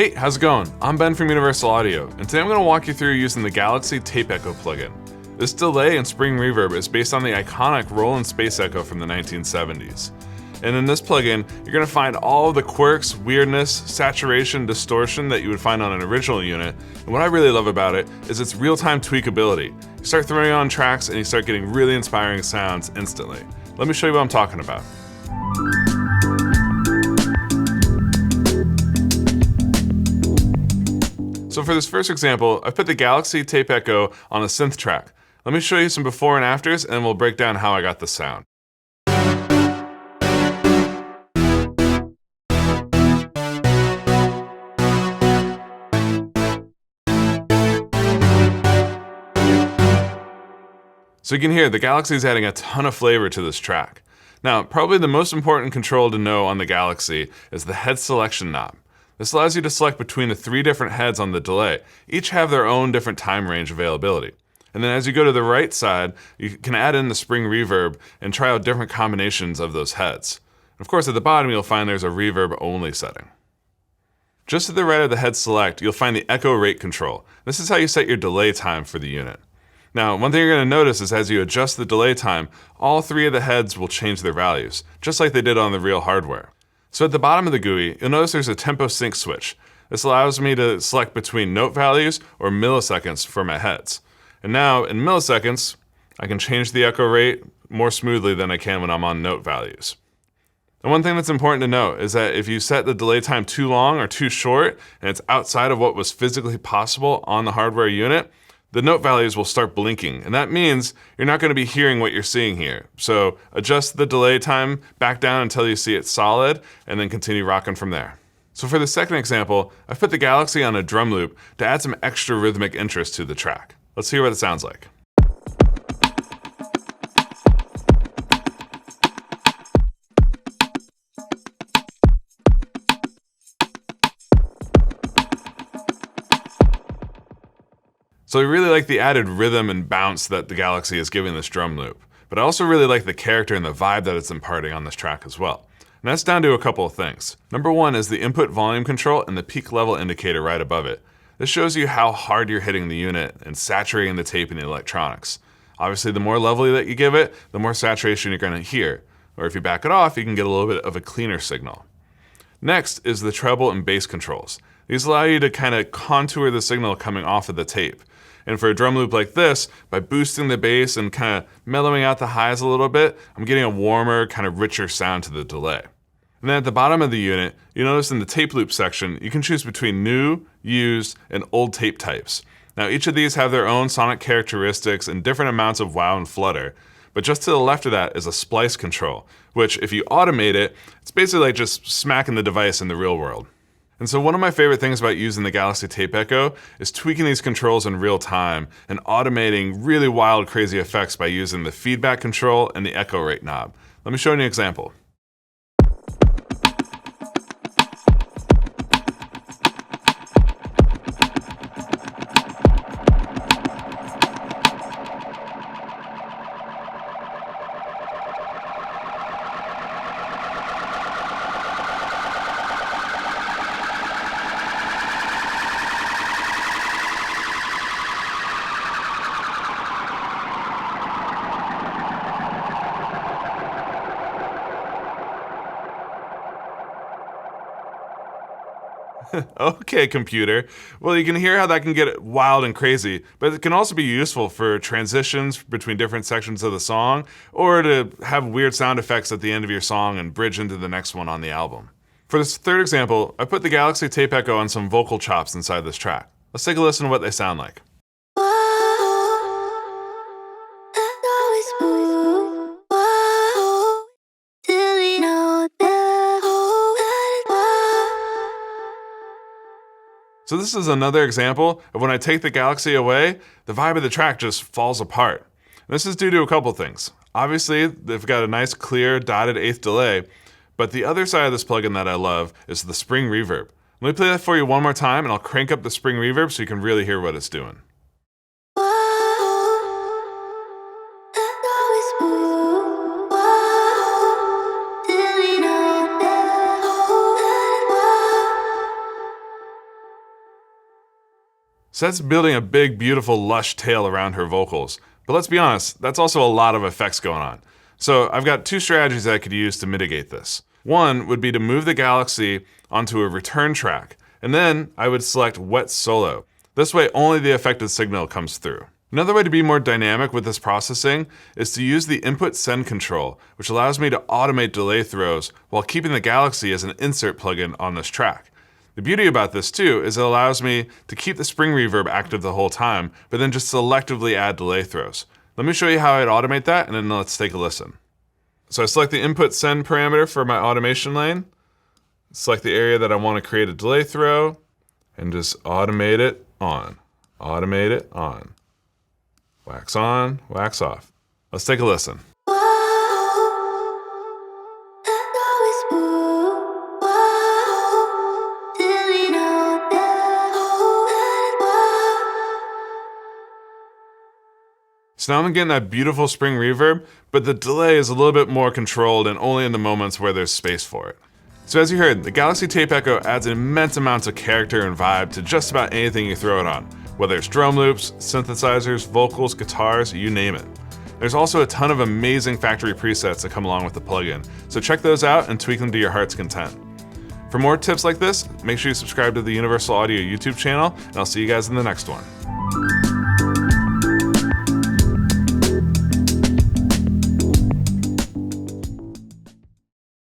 Hey, how's it going? I'm Ben from Universal Audio, and today I'm going to walk you through using the Galaxy Tape Echo plugin. This delay and spring reverb is based on the iconic Roland Space Echo from the 1970s. And in this plugin, you're going to find all of the quirks, weirdness, saturation, distortion that you would find on an original unit. And what I really love about it is its real-time tweakability. You start throwing on tracks and you start getting really inspiring sounds instantly. Let me show you what I'm talking about. So for this first example, I've put the Galaxy Tape Echo on a synth track. Let me show you some before and afters, and we'll break down how I got the sound. So you can hear the Galaxy is adding a ton of flavor to this track. Now, probably the most important control to know on the Galaxy is the head selection knob. This allows you to select between the 3 different heads on the delay. Each have their own different time range availability. And then as you go to the right side, you can add in the spring reverb and try out different combinations of those heads. And of course, at the bottom, you'll find there's a reverb only setting. Just to the right of the head select, you'll find the echo rate control. This is how you set your delay time for the unit. Now, one thing you're going to notice is as you adjust the delay time, all 3 of the heads will change their values, just like they did on the real hardware. So at the bottom of the GUI, you'll notice there's a tempo sync switch. This allows me to select between note values or milliseconds for my heads. And now, in milliseconds, I can change the echo rate more smoothly than I can when I'm on note values. And one thing that's important to note is that if you set the delay time too long or too short, and it's outside of what was physically possible on the hardware unit, the note values will start blinking, and that means you're not going to be hearing what you're seeing here. So adjust the delay time back down until you see it solid, and then continue rocking from there. So for the second example, I've put the Galaxy on a drum loop to add some extra rhythmic interest to the track. Let's hear what it sounds like. So I really like the added rhythm and bounce that the Galaxy is giving this drum loop. But I also really like the character and the vibe that it's imparting on this track as well. And that's down to a couple of things. Number one is the input volume control and the peak level indicator right above it. This shows you how hard you're hitting the unit and saturating the tape and the electronics. Obviously, the more levelly that you give it, the more saturation you're going to hear. Or if you back it off, you can get a little bit of a cleaner signal. Next is the treble and bass controls. These allow you to kind of contour the signal coming off of the tape. And for a drum loop like this, by boosting the bass and kind of mellowing out the highs a little bit, I'm getting a warmer, kind of richer sound to the delay. And then at the bottom of the unit, you notice in the tape loop section, you can choose between new, used, and old tape types. Now each of these have their own sonic characteristics and different amounts of wow and flutter. But just to the left of that is a splice control, which if you automate it, it's basically like just smacking the device in the real world. And so one of my favorite things about using the Galaxy Tape Echo is tweaking these controls in real time and automating really wild, crazy effects by using the feedback control and the echo rate knob. Let me show you an example. Okay, computer. Well, you can hear how that can get wild and crazy, but it can also be useful for transitions between different sections of the song, or to have weird sound effects at the end of your song and bridge into the next one on the album. For this third example, I put the Galaxy Tape Echo on some vocal chops inside this track. Let's take a listen to what they sound like. So this is another example of when I take the Galaxy away, the vibe of the track just falls apart. And this is due to a couple things. Obviously, they've got a nice clear dotted eighth delay, but the other side of this plugin that I love is the spring reverb. Let me play that for you one more time and I'll crank up the spring reverb so you can really hear what it's doing. So that's building a big, beautiful, lush tail around her vocals. But let's be honest, that's also a lot of effects going on. So I've got two strategies that I could use to mitigate this. One would be to move the Galaxy onto a return track, and then I would select Wet Solo. This way only the affected signal comes through. Another way to be more dynamic with this processing is to use the input send control, which allows me to automate delay throws while keeping the Galaxy as an insert plugin on this track. The beauty about this too is it allows me to keep the spring reverb active the whole time, but then just selectively add delay throws. Let me show you how I'd automate that, and then let's take a listen. So I select the input send parameter for my automation lane, select the area that I want to create a delay throw, and just automate it on. Automate it on. Wax on, wax off. Let's take a listen. So now I'm getting that beautiful spring reverb, but the delay is a little bit more controlled and only in the moments where there's space for it. So as you heard, the Galaxy Tape Echo adds immense amounts of character and vibe to just about anything you throw it on, whether it's drum loops, synthesizers, vocals, guitars, you name it. There's also a ton of amazing factory presets that come along with the plugin, so check those out and tweak them to your heart's content. For more tips like this, make sure you subscribe to the Universal Audio YouTube channel, and I'll see you guys in the next one.